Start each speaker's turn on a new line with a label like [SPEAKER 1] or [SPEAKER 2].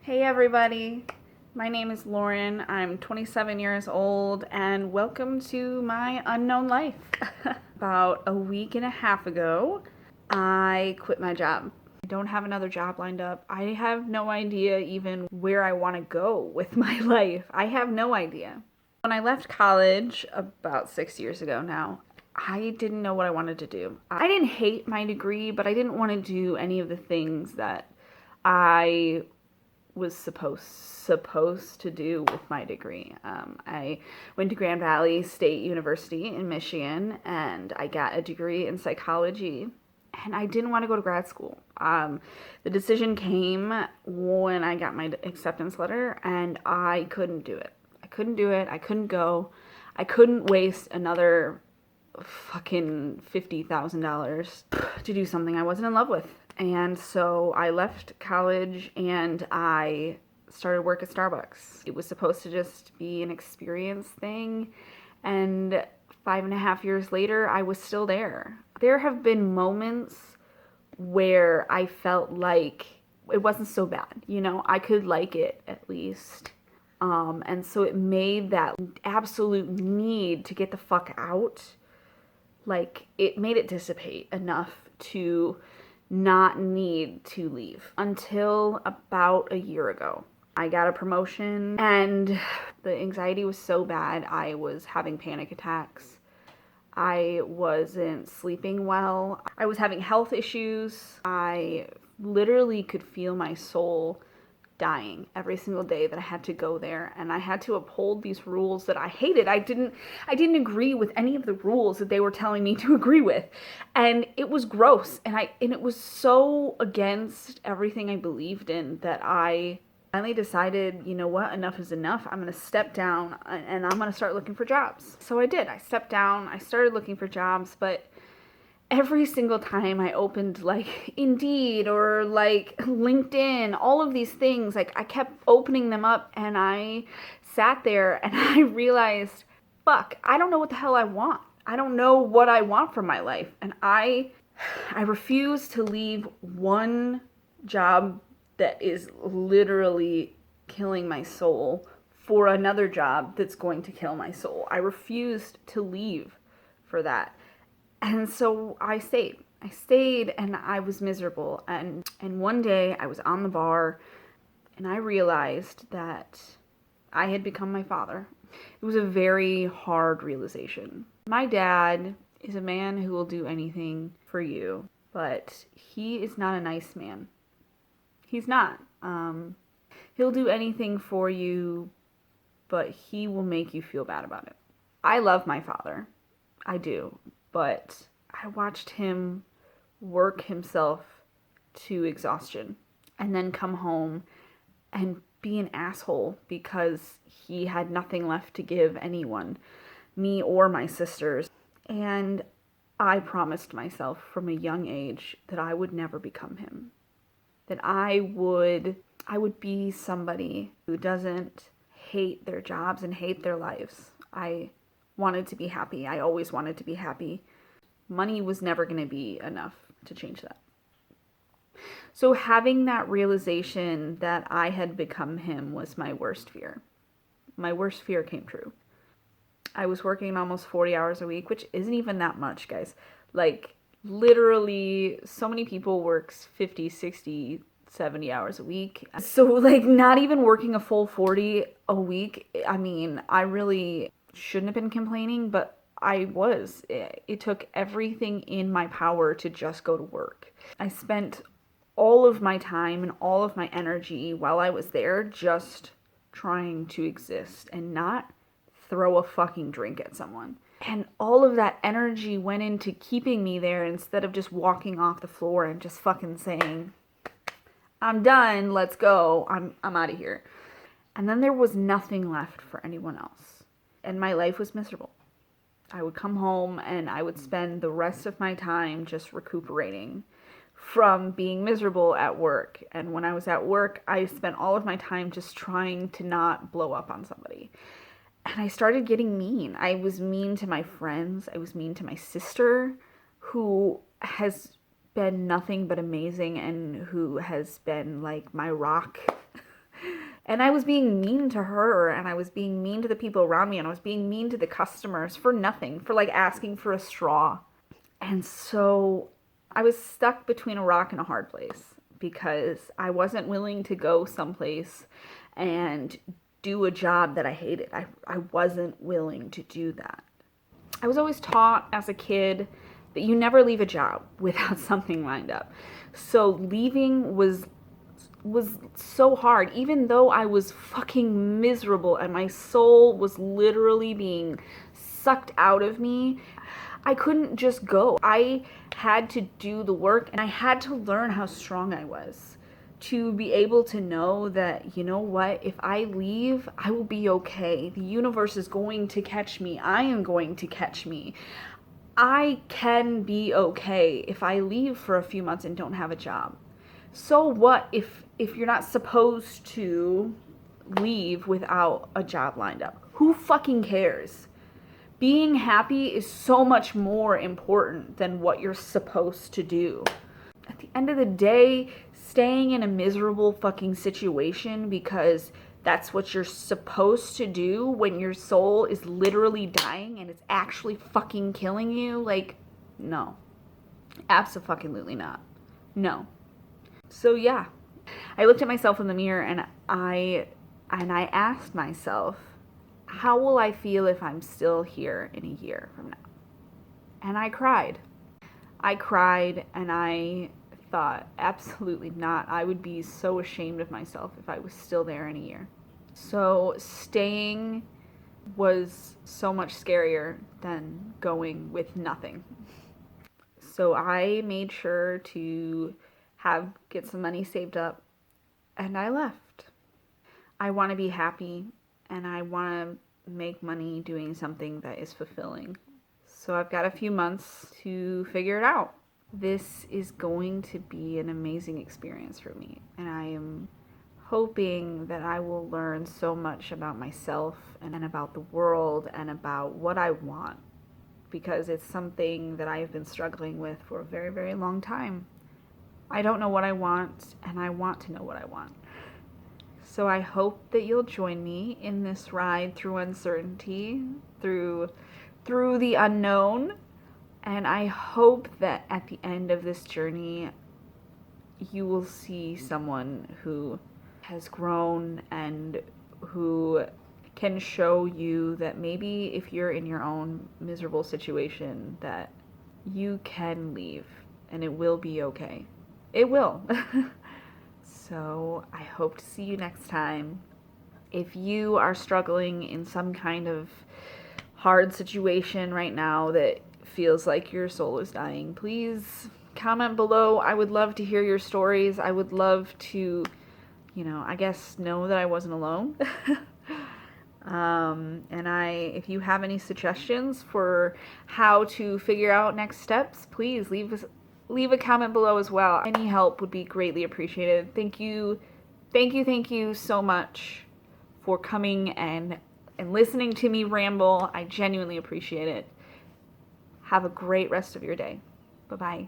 [SPEAKER 1] Hey everybody, my name is Lauren. I'm 27 years old and welcome to my unknown life. About a week and a half ago, I quit my job. I don't have another job lined up. I have no idea even where I want to go with my life. I have no idea. When I left college about 6 years ago now, I didn't know what I wanted to do. I didn't hate my degree, but I didn't want to do any of the things that I was supposed to do with my degree. I went to Grand Valley State University in Michigan, and I got a degree in psychology. And I didn't want to go to grad school. The decision came when I got my acceptance letter, and I couldn't do it. I couldn't do it. I couldn't go. I couldn't waste another fucking $50,000 to do something I wasn't in love with. And so I left college and I started work at Starbucks. It was supposed to just be an experience thing. And 5.5 years later, I was still there. There have been moments where I felt like it wasn't so bad. I could like it at least. And so it made that absolute need to get the fuck out, like, it made it dissipate enough to not need to leave until about a year ago. I got a promotion and the anxiety was so bad. I was having panic attacks. I wasn't sleeping well. I was having health issues. I literally could feel my soul dying every single day that I had to go there, and I had to uphold these rules that I hated. I didn't agree with any of the rules that they were telling me to agree with, and it was gross, and it was so against everything I believed in that I finally decided, you know what, enough is enough. I'm going to step down and I'm going to start looking for jobs. So I did. I stepped down. I started looking for jobs, but every single time I opened like Indeed or like LinkedIn, all of these things, like I kept opening them up and I sat there and I realized, fuck, I don't know what the hell I want. I don't know what I want from my life. And I refuse to leave one job that is literally killing my soul for another job that's going to kill my soul. I refused to leave for that. And so I stayed. And I was miserable. And one day I was on the bar and I realized that I had become my father. It was a very hard realization. My dad is a man who will do anything for you, but he is not a nice man. He's not. He'll do anything for you, but he will make you feel bad about it. I love my father. I do. But I watched him work himself to exhaustion and then come home and be an asshole because he had nothing left to give anyone, me or my sisters. And I promised myself from a young age that I would never become him. That I would be somebody who doesn't hate their jobs and hate their lives. I wanted to be happy. I always wanted to be happy. Money was never going to be enough to change that. So having that realization that I had become him was my worst fear. My worst fear came true. I was working almost 40 hours a week, which isn't even that much, guys. Like, literally, so many people works 50, 60, 70 hours a week. So, like, not even working a full 40 a week. I mean, I really shouldn't have been complaining, but I was. It took everything in my power to just go to work. I spent all of my time and all of my energy while I was there just trying to exist and not throw a fucking drink at someone. And all of that energy went into keeping me there instead of just walking off the floor and just fucking saying, I'm done, let's go, I'm out of here. And then there was nothing left for anyone else. And my life was miserable. I would come home and I would spend the rest of my time just recuperating from being miserable at work. And when I was at work, I spent all of my time just trying to not blow up on somebody. And I started getting mean. I was mean to my friends. I was mean to my sister, who has been nothing but amazing and who has been like my rock And I was being mean to her, and I was being mean to the people around me, and I was being mean to the customers for nothing, for like asking for a straw. And so I was stuck between a rock and a hard place because I wasn't willing to go someplace and do a job that I hated. I wasn't willing to do that. I was always taught as a kid that you never leave a job without something lined up. So leaving was so hard, even though I was fucking miserable and my soul was literally being sucked out of me. I couldn't just go. I had to do the work, and I had to learn how strong I was to be able to know that, you know what, if I leave, I will be okay. The universe is going to catch me. I am going to catch me. I can be okay if I leave for a few months and don't have a job. So what if you're not supposed to leave without a job lined up? Who fucking cares? Being happy is so much more important than what you're supposed to do. At the end of the day, staying in a miserable fucking situation because that's what you're supposed to do when your soul is literally dying and it's actually fucking killing you, like, no. Abso-fucking-lutely not. No. So yeah, I looked at myself in the mirror and I asked myself, how will I feel if I'm still here in a year from now? And I cried. I cried and I thought, absolutely not. I would be so ashamed of myself if I was still there in a year. So staying was so much scarier than going with nothing. So I made sure to get some money saved up, and I left. I want to be happy, and I want to make money doing something that is fulfilling. So I've got a few months to figure it out. This is going to be an amazing experience for me, and I am hoping that I will learn so much about myself and about the world and about what I want, because it's something that I've been struggling with for a very, very long time. I don't know what I want, and I want to know what I want. So I hope that you'll join me in this ride through uncertainty, through the unknown, and I hope that at the end of this journey, you will see someone who has grown and who can show you that maybe if you're in your own miserable situation, that you can leave and it will be okay. It will. So I hope to see you next time. If you are struggling in some kind of hard situation right now that feels like your soul is dying, please comment below. I would love to hear your stories. I would love to, I guess, know that I wasn't alone. If you have any suggestions for how to figure out next steps, please leave a comment below as well. Any help would be greatly appreciated. Thank you so much for coming and listening to me ramble. I genuinely appreciate it. Have a great rest of your day. Bye-bye.